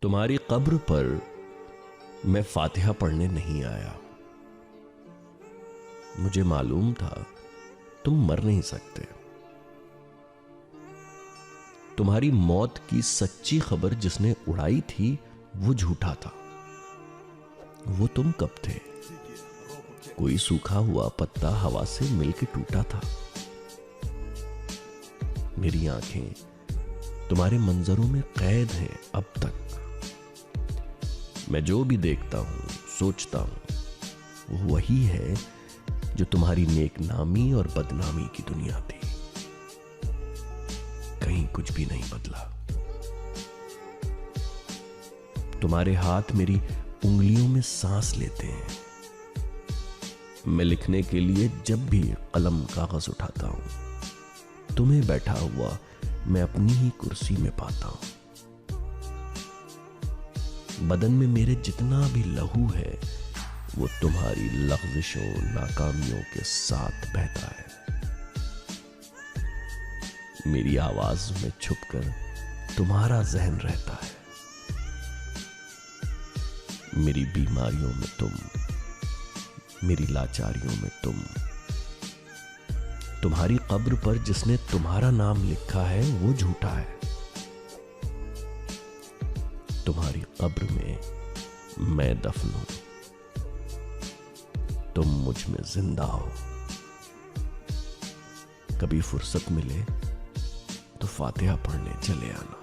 तुम्हारी कब्र पर मैं फातिहा पढ़ने नहीं आया। मुझे मालूम था तुम मर नहीं सकते। तुम्हारी मौत की सच्ची खबर जिसने उड़ाई थी वो झूठा था। वो तुम कब थे? कोई सूखा हुआ पत्ता हवा से मिलके टूटा था। मेरी आंखें तुम्हारे मंजरों में कैद हैं अब तक। मैं जो भी देखता हूं, सोचता हूं, वो वही है जो तुम्हारी नेकनामी और बदनामी की दुनिया थी। कहीं कुछ भी नहीं बदला। तुम्हारे हाथ मेरी उंगलियों में सांस लेते हैं। मैं लिखने के लिए जब भी कलम कागज उठाता हूं, तुम्हें बैठा हुआ मैं अपनी ही कुर्सी में पाता हूं। बदन में मेरे जितना भी लहू है वो तुम्हारी लग़्ज़िशों, नाकामियों के साथ बहता है। मेरी आवाज में छुपकर तुम्हारा जहन रहता है। मेरी बीमारियों में तुम, मेरी लाचारियों में तुम। तुम्हारी कब्र पर जिसने तुम्हारा नाम लिखा है वो झूठा है। तुम्हारी कब्र में मैं दफन हूं, तुम मुझ में जिंदा हो। कभी फुर्सत मिले तो फातिहा पढ़ने चले आना।